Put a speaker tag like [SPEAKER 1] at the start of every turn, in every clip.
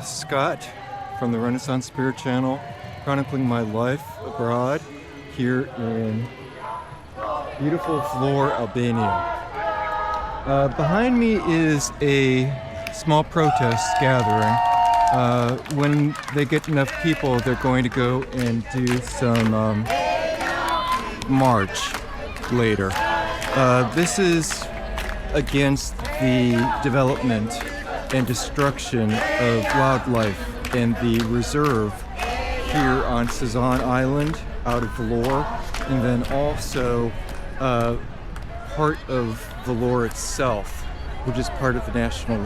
[SPEAKER 1] Scott from the Renaissance Spirit Channel, chronicling my life abroad here in beautiful Vlorë, Albania. Behind me is a small protest gathering. When they get enough people, they're going to go and do some march later. This is against the development and destruction of wildlife in the reserve here on Sazan Island out of Vlorë, and then also part of Vlorë itself, which is part of the National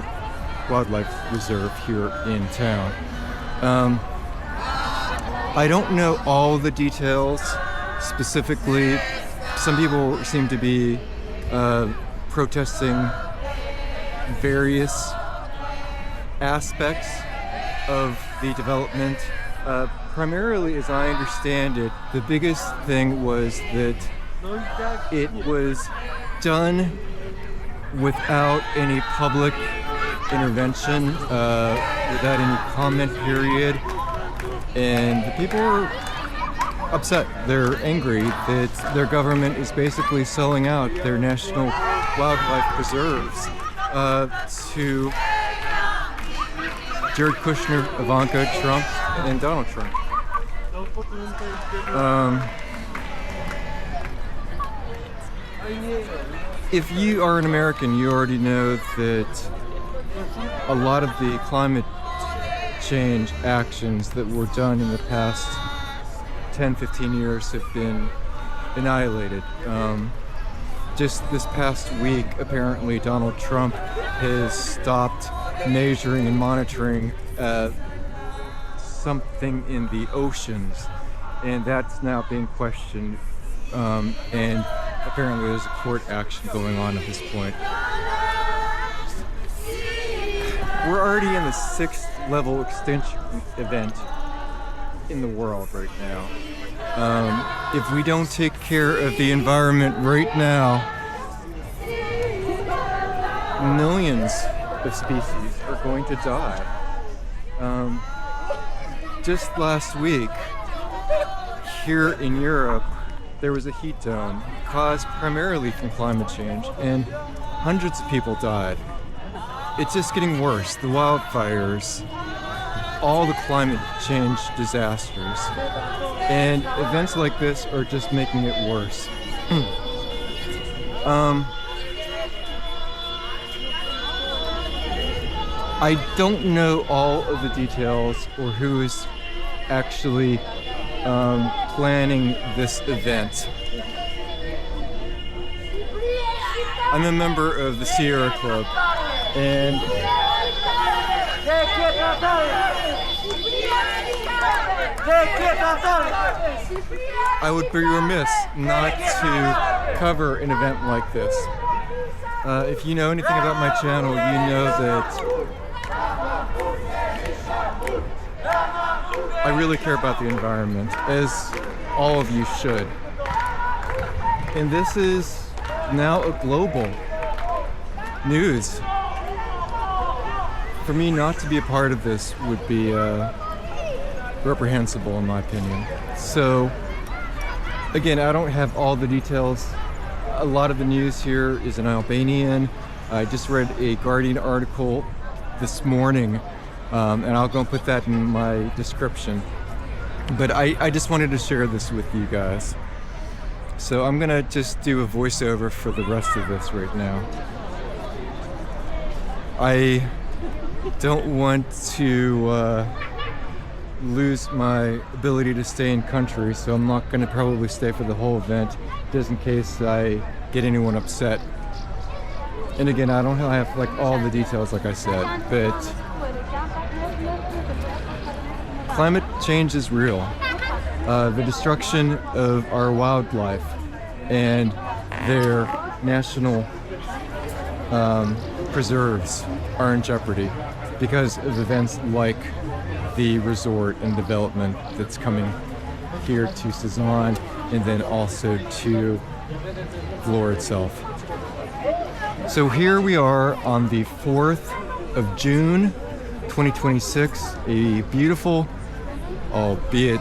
[SPEAKER 1] Wildlife Reserve here in town. I don't know all the details specifically. Some people seem to be protesting various aspects of the development. Primarily, as I understand it, the biggest thing was that it was done without any public intervention, without any comment period, and the people were upset. They're angry that their government is basically selling out their national wildlife preserves to Jared Kushner, Ivanka, Trump, and Donald Trump. If you are an American, you already know that a lot of the climate change actions that were done in the past 10-15 years have been annihilated. Just this past week, apparently, Donald Trump has stopped measuring and monitoring something in the oceans, and that's now being questioned, and apparently there's a court action going on at this point. We're already in the 6th level extinction event in the world right now. If we don't take care of the environment right now, millions of species are going to die. Just last week, here in Europe, there was a heat dome caused primarily from climate change, and hundreds of people died. It's just getting worse. The wildfires, all the climate change disasters, and events like this are just making it worse. I don't know all of the details or who is actually planning this event. I'm a member of the Sierra Club, and I would be remiss not to cover an event like this. If you know anything about my channel, you know that I really care about the environment, as all of you should. And this is now a global news. For me not to be a part of this would be reprehensible in my opinion. So, again, I don't have all the details. A lot of the news here is in Albanian. I just read a Guardian article this morning, and I'll go and put that in my description. But I just wanted to share this with you guys. So I'm gonna just do a voiceover for the rest of this right now. I don't want to lose my ability to stay in country, so I'm not gonna probably stay for the whole event, just in case I get anyone upset. And again, I don't have like all the details like I said, but climate change is real. The destruction of our wildlife and their national preserves are in jeopardy because of events like the resort and development that's coming here to Sazan, and then also to Vlorë itself. So here we are on the 4th of June 2026, a beautiful, albeit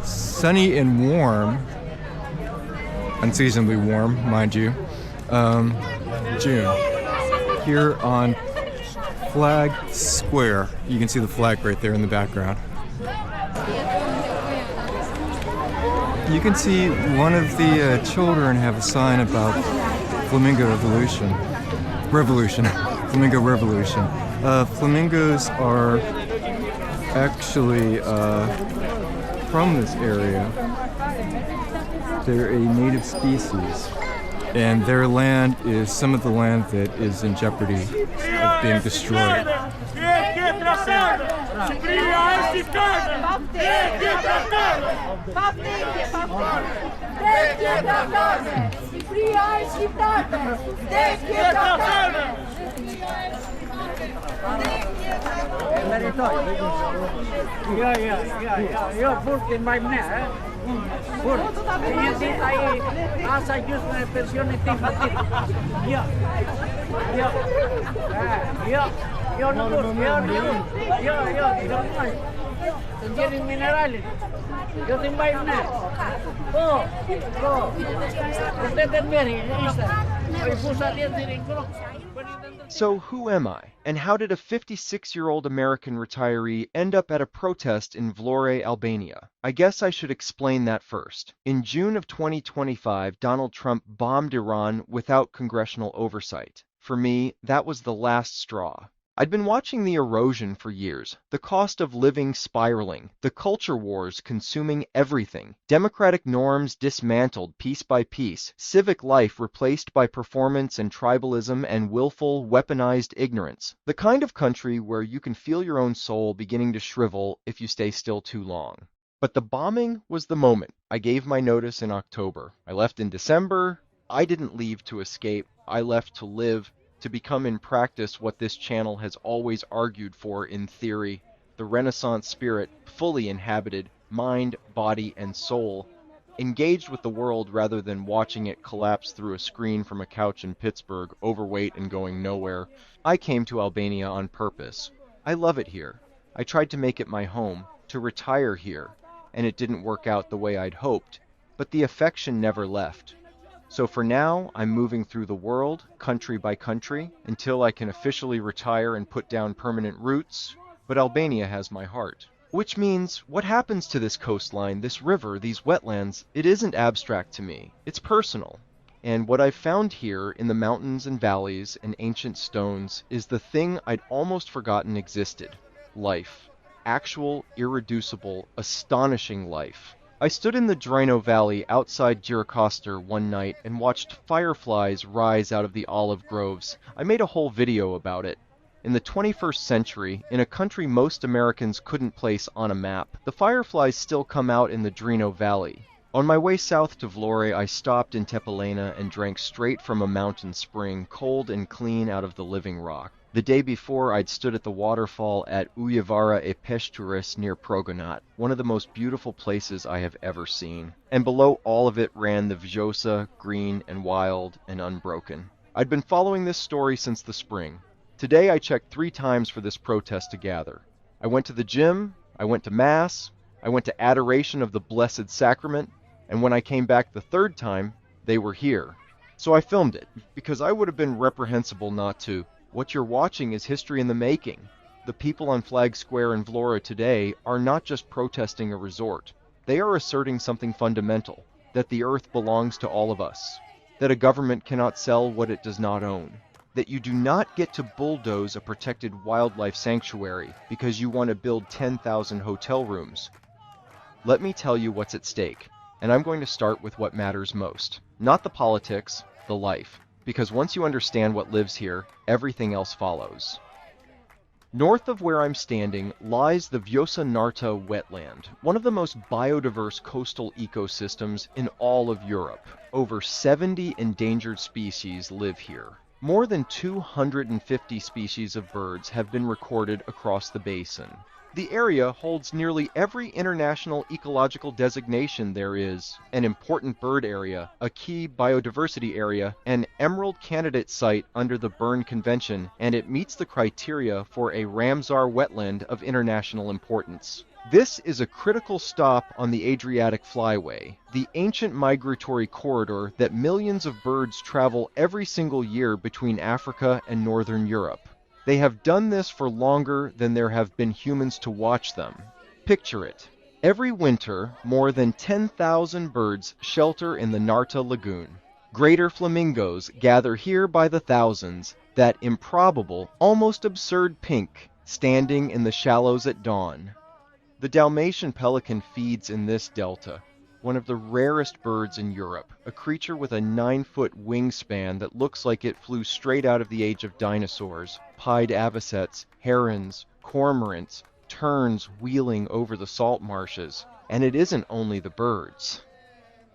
[SPEAKER 1] sunny and warm, unseasonably warm, mind you, June. Here on Flag Square. You can see the flag right there in the background. You can see one of the children have a sign about Flamingo Revolution. Flamingo Revolution. Flamingos are actually from this area. They're a native species, and their land is some of the land that is in jeopardy of being destroyed.
[SPEAKER 2] Ja, fort in mijn nek, hè. Fort. Je ziet hij, als hij juist een pensioen in team had. Ja. Ja. Ja. Ja, no, ja. Dan tienen minerales. Yo te mijn nek. Oh. Usted termine, esta. Hoy puse a dientes en croc.
[SPEAKER 3] So who am I, and how did a 56-year-old American retiree end up at a protest in Vlorë, Albania? I guess I should explain that first. In June of 2025, Donald Trump bombed Iran without congressional oversight. For me, that was the last straw. I'd been watching the erosion for years, the cost of living spiraling, the culture wars consuming everything, democratic norms dismantled piece by piece, civic life replaced by performance and tribalism and willful, weaponized ignorance. The kind of country where you can feel your own soul beginning to shrivel if you stay still too long. But the bombing was the moment. I gave my notice in October. I left in December. I didn't leave to escape. I left to live, to become in practice what this channel has always argued for in theory, the Renaissance spirit, fully inhabited, mind, body, and soul, engaged with the world rather than watching it collapse through a screen from a couch in Pittsburgh, overweight and going nowhere. I came to Albania on purpose. I love it here. I tried to make it my home, to retire here, and it didn't work out the way I'd hoped, but the affection never left. So for now, I'm moving through the world, country by country, until I can officially retire and put down permanent roots, but Albania has my heart. Which means, what happens to this coastline, this river, these wetlands, it isn't abstract to me. It's personal. And what I've found here in the mountains and valleys and ancient stones is the thing I'd almost forgotten existed. Life. Actual, irreducible, astonishing life. I stood in the Drino Valley outside Gjirokastër one night and watched fireflies rise out of the olive groves. I made a whole video about it. In the 21st century, in a country most Americans couldn't place on a map, the fireflies still come out in the Drino Valley. On my way south to Vlorë, I stopped in Tepelena and drank straight from a mountain spring, cold and clean out of the living rock. The day before, I'd stood at the waterfall at Ujevara e Peshturis near Progonat, one of the most beautiful places I have ever seen. And below all of it ran the Vjosa, green and wild and unbroken. I'd been following this story since the spring. Today I checked 3 times for this protest to gather. I went to the gym, I went to Mass, I went to adoration of the Blessed Sacrament, and when I came back the 3rd time, they were here. So I filmed it, because I would have been reprehensible not to. What you're watching is history in the making. The people on Flag Square in Vlorë today are not just protesting a resort. They are asserting something fundamental, that the earth belongs to all of us, that a government cannot sell what it does not own, that you do not get to bulldoze a protected wildlife sanctuary because you want to build 10,000 hotel rooms. Let me tell you what's at stake, and I'm going to start with what matters most. Not the politics, the life. Because once you understand what lives here, everything else follows. North of where I'm standing lies the Vjosa-Narta wetland, one of the most biodiverse coastal ecosystems in all of Europe. Over 70 endangered species live here. More than 250 species of birds have been recorded across the basin. The area holds nearly every international ecological designation there is: an important bird area, a key biodiversity area, an emerald candidate site under the Berne Convention, and it meets the criteria for a Ramsar wetland of international importance. This is a critical stop on the Adriatic Flyway, the ancient migratory corridor that millions of birds travel every single year between Africa and Northern Europe. They have done this for longer than there have been humans to watch them. Picture it. Every winter, more than 10,000 birds shelter in the Narta Lagoon. Greater flamingos gather here by the thousands, that improbable, almost absurd pink, standing in the shallows at dawn. The Dalmatian pelican feeds in this delta, one of the rarest birds in Europe, a creature with a 9-foot wingspan that looks like it flew straight out of the age of dinosaurs, pied avocets, herons, cormorants, terns wheeling over the salt marshes. And it isn't only the birds.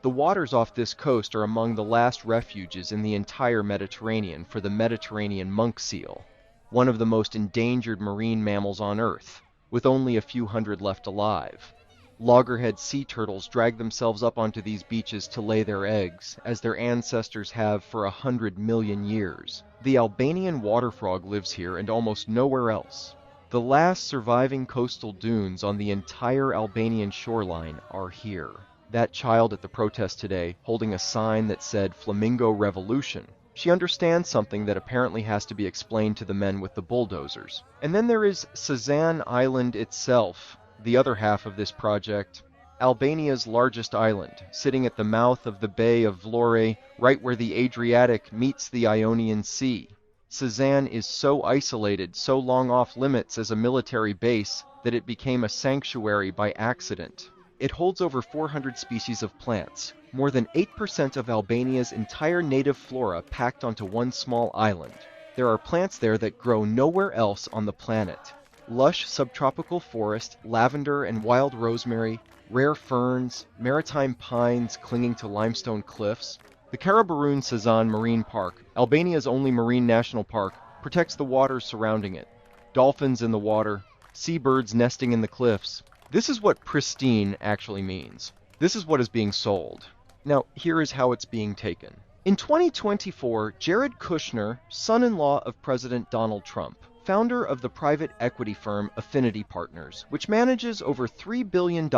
[SPEAKER 3] The waters off this coast are among the last refuges in the entire Mediterranean for the Mediterranean monk seal, one of the most endangered marine mammals on Earth, with only a few hundred left alive. Loggerhead sea turtles drag themselves up onto these beaches to lay their eggs, as their ancestors have for 100 million years. The Albanian water frog lives here and almost nowhere else. The last surviving coastal dunes on the entire Albanian shoreline are here. That child at the protest today, holding a sign that said Flamingo Revolution, she understands something that apparently has to be explained to the men with the bulldozers. And then there is Sazan Island itself, the other half of this project, Albania's largest island, sitting at the mouth of the Bay of Vlorë, right where the Adriatic meets the Ionian Sea. Sazan is so isolated, so long off limits as a military base, that it became a sanctuary by accident. It holds over 400 species of plants, more than 8% of Albania's entire native flora packed onto one small island. There are plants there that grow nowhere else on the planet. Lush subtropical forest, lavender and wild rosemary, rare ferns, maritime pines clinging to limestone cliffs. The Karaburun Sazan Marine Park, Albania's only marine national park, protects the waters surrounding it. Dolphins in the water, seabirds nesting in the cliffs. This is what pristine actually means. This is what is being sold. Now, here is how it's being taken. In 2024, Jared Kushner, son-in-law of President Donald Trump, founder of the private equity firm Affinity Partners, which manages over $3 billion,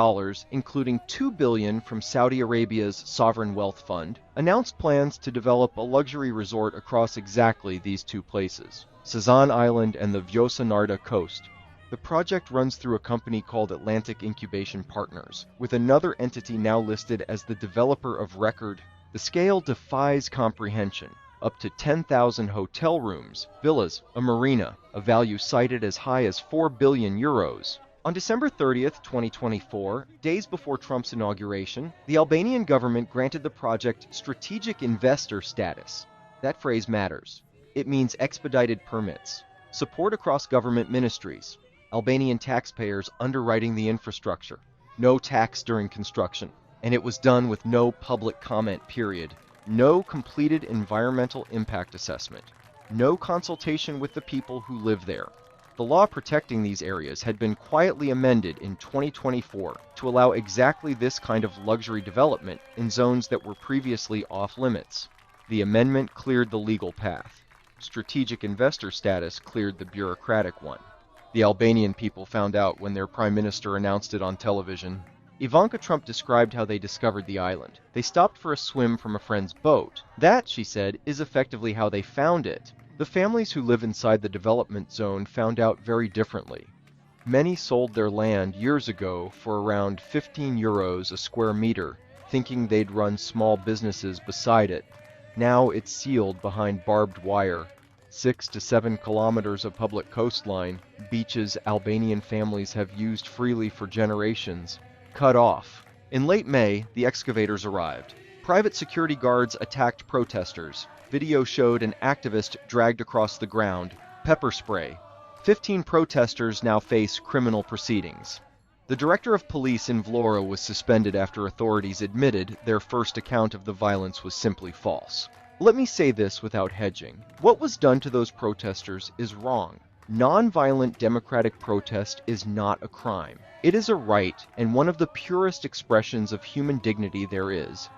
[SPEAKER 3] including $2 billion from Saudi Arabia's sovereign wealth fund, announced plans to develop a luxury resort across exactly these two places, Sazan Island and the Vjosa-Narta coast. The project runs through a company called Atlantic Incubation Partners, with another entity now listed as the developer of record. The scale defies comprehension. Up to 10,000 hotel rooms, villas, a marina, a value cited as high as 4 billion euros. On December 30th, 2024, days before Trump's inauguration, the Albanian government granted the project strategic investor status. That phrase matters. It means expedited permits, support across government ministries, Albanian taxpayers underwriting the infrastructure, no tax during construction, and it was done with no public comment period. No completed environmental impact assessment. No consultation with the people who live there. The law protecting these areas had been quietly amended in 2024 to allow exactly this kind of luxury development in zones that were previously off limits. The amendment cleared the legal path. Strategic investor status cleared the bureaucratic one. The Albanian people found out when their prime minister announced it on television. Ivanka Trump described how they discovered the island. They stopped for a swim from a friend's boat. That, she said, is effectively how they found it. The families who live inside the development zone found out very differently. Many sold their land years ago for around 15 euros a square meter, thinking they'd run small businesses beside it. Now it's sealed behind barbed wire. 6 to 7 kilometers of public coastline, beaches Albanian families have used freely for generations, cut off. In late May, the excavators arrived. Private security guards attacked protesters. Video showed an activist dragged across the ground. Pepper spray. 15 protesters now face criminal proceedings. The director of police in Vlorë was suspended after authorities admitted their first account of the violence was simply false. Let me say this without hedging. What was done to those protesters is wrong. Nonviolent democratic protest is not a crime. It is a right and one of the purest expressions of human dignity there is.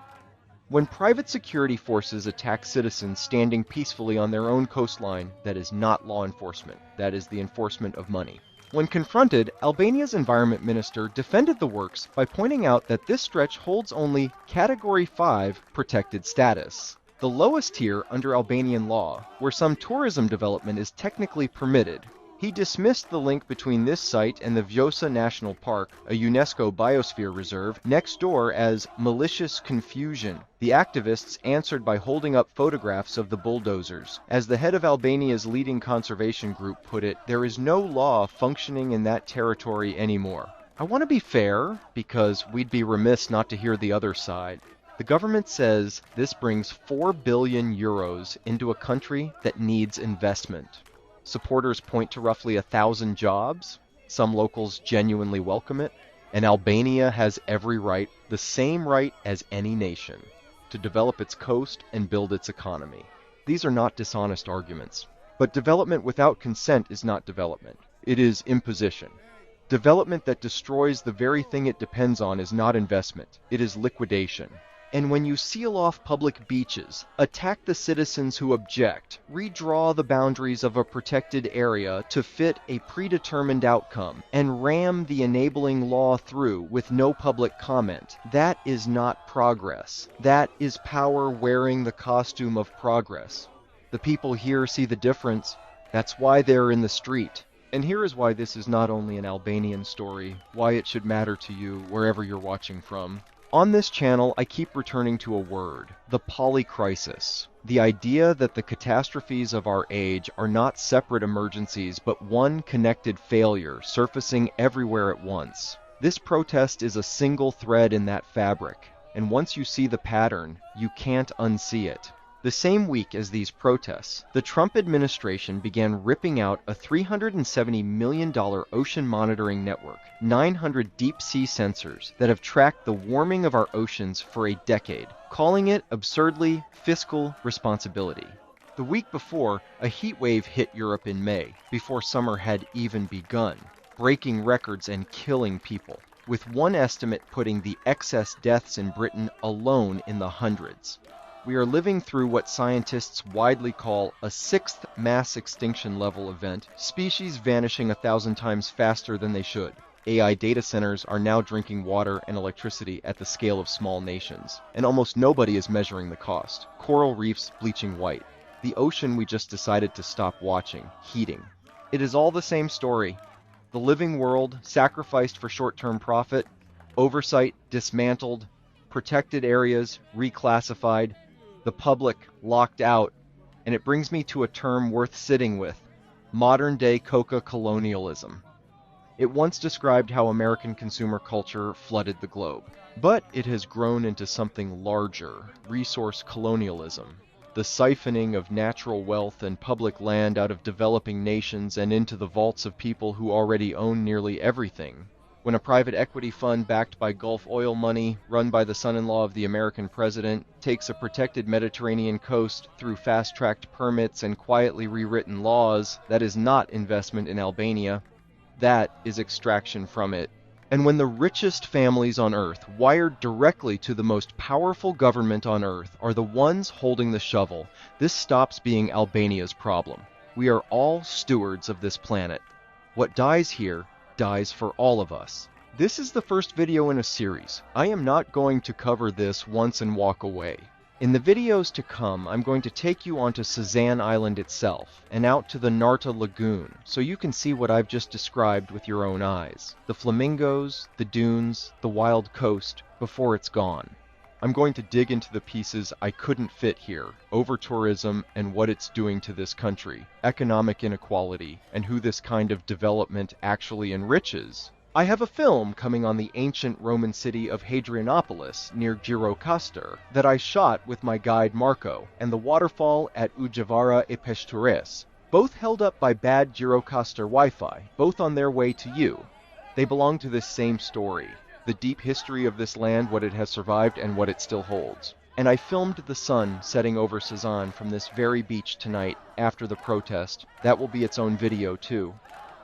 [SPEAKER 3] When private security forces attack citizens standing peacefully on their own coastline, that is not law enforcement, that is the enforcement of money. When confronted, Albania's environment minister defended the works by pointing out that this stretch holds only Category 5 protected status, the lowest tier under Albanian law, where some tourism development is technically permitted. He dismissed the link between this site and the Vjosa National Park, a UNESCO biosphere reserve, next door as malicious confusion. The activists answered by holding up photographs of the bulldozers. As the head of Albania's leading conservation group put it, there is no law functioning in that territory anymore. I want to be fair, because we'd be remiss not to hear the other side. The government says this brings 4 billion euros into a country that needs investment. Supporters point to roughly 1,000 jobs. Some locals genuinely welcome it. And Albania has every right, the same right as any nation, to develop its coast and build its economy. These are not dishonest arguments. But development without consent is not development. It is imposition. Development that destroys the very thing it depends on is not investment. It is liquidation. And when you seal off public beaches, attack the citizens who object, redraw the boundaries of a protected area to fit a predetermined outcome, and ram the enabling law through with no public comment, that is not progress. That is power wearing the costume of progress. The people here see the difference. That's why they're in the street. And here is why this is not only an Albanian story, why it should matter to you wherever you're watching from. On this channel, I keep returning to a word, the Polycrisis. The idea that the catastrophes of our age are not separate emergencies, but one connected failure surfacing everywhere at once. This protest is a single thread in that fabric, and once you see the pattern, you can't unsee it. The same week as these protests, the Trump administration began ripping out a $370 million ocean monitoring network, 900 deep-sea sensors that have tracked the warming of our oceans for a decade, calling it absurdly fiscal responsibility. The week before, a heat wave hit Europe in May, before summer had even begun, breaking records and killing people, with one estimate putting the excess deaths in Britain alone in the hundreds. We are living through what scientists widely call a sixth mass extinction level event, species vanishing 1,000 times faster than they should. AI data centers are now drinking water and electricity at the scale of small nations, and almost nobody is measuring the cost. Coral reefs bleaching white. The ocean we just decided to stop watching, heating. It is all the same story. The living world sacrificed for short-term profit, oversight dismantled, protected areas reclassified, the public locked out, and it brings me to a term worth sitting with, modern-day coca colonialism. It once described how American consumer culture flooded the globe, but it has grown into something larger, resource colonialism, the siphoning of natural wealth and public land out of developing nations and into the vaults of people who already own nearly everything. When a private equity fund backed by Gulf oil money, run by the son-in-law of the American president, takes a protected Mediterranean coast through fast-tracked permits and quietly rewritten laws, that is not investment in Albania. That is extraction from it. And when the richest families on earth, wired directly to the most powerful government on earth, are the ones holding the shovel, this stops being Albania's problem. We are all stewards of this planet. What dies here dies for all of us. This is the first video in a series. I am not going to cover this once and walk away. In the videos to come, I'm going to take you onto Sazan Island itself and out to the Narta Lagoon so you can see what I've just described with your own eyes. The flamingos, the dunes, the wild coast before it's gone. I'm going to dig into the pieces I couldn't fit here, over-tourism and what it's doing to this country, economic inequality, and who this kind of development actually enriches. I have a film coming on the ancient Roman city of Hadrianopolis near Gjirokastër that I shot with my guide Marco, and the waterfall at Ujavara e Peshtures, both held up by bad Gjirokastër Wi-Fi, both on their way to you. They belong to this same story. The deep history of this land, what it has survived, and what it still holds. and I filmed the sun setting over Sazan from this very beach tonight after the protest. That will be its own video too.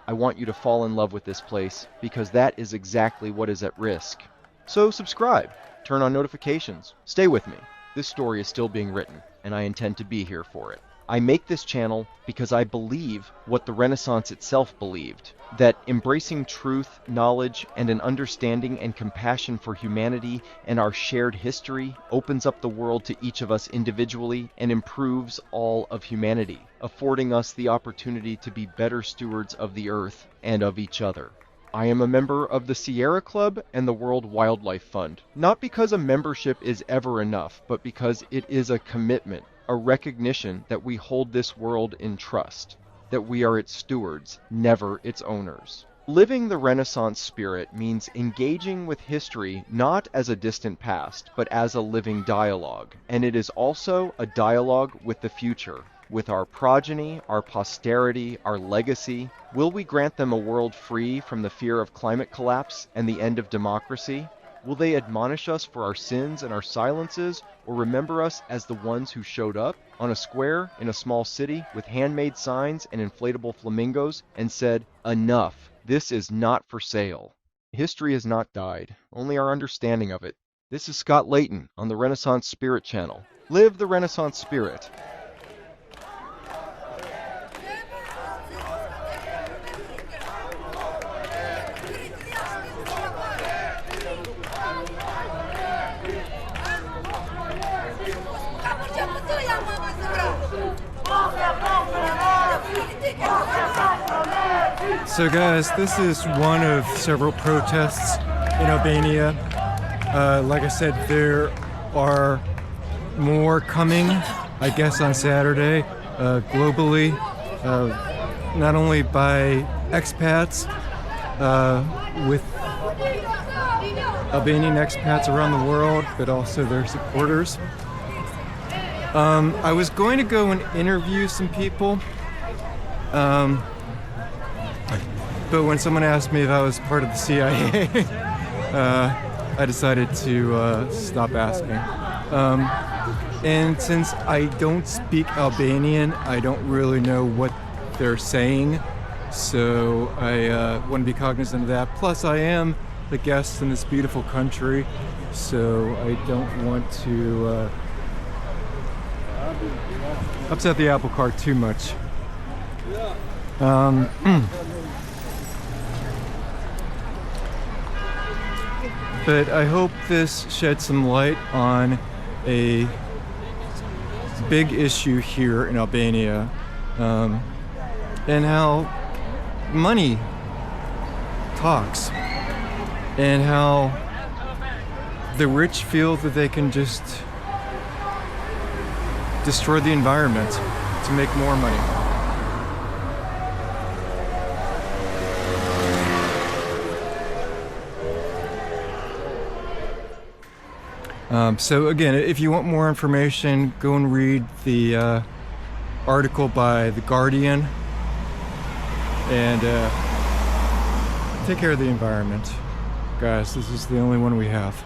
[SPEAKER 3] I want you to fall in love with this place because that is exactly what is at risk. So subscribe, turn on notifications, stay with me. This story is still being written, and I intend to be here for it. I make this channel because I believe what the Renaissance itself believed, that embracing truth, knowledge, and an understanding and compassion for humanity and our shared history opens up the world to each of us individually and improves all of humanity, affording us the opportunity to be better stewards of the earth and of each other. I am a member of the Sierra Club and the World Wildlife Fund, not because a membership is ever enough, but because it is a commitment, a recognition that we hold this world in trust, that we are its stewards, never its owners. Living the Renaissance spirit means engaging with history not as a distant past, but as a living dialogue, and it is also a dialogue with the future, with our progeny, our posterity, our legacy. Will we grant them a world free from the fear of climate collapse and the end of democracy? Will they admonish us for our sins and our silences, or remember us as the ones who showed up on a square in a small city with handmade signs and inflatable flamingos and said, "Enough, this is not for sale"? History has not died, only our understanding of it. This is Scott Layton on the Renaissance Spirit channel. Live the Renaissance spirit.
[SPEAKER 1] So guys, this is one of several protests in Albania. Like I said, there are more coming, I guess, on Saturday, globally, not only by expats, with Albanian expats around the world, but also their supporters. I was going to go and interview some people, but when someone asked me if I was part of the CIA, I decided to stop asking. And since I don't speak Albanian, I don't really know what they're saying, so I want to be cognizant of that. Plus, I am the guest in this beautiful country, so I don't want to upset the apple cart too much. But I hope this sheds some light on a big issue here in Albania, and how money talks, and how the rich feel that they can just destroy the environment to make more money. So again, if you want more information, go and read the article by The Guardian, and take care of the environment. Guys, this is the only one we have.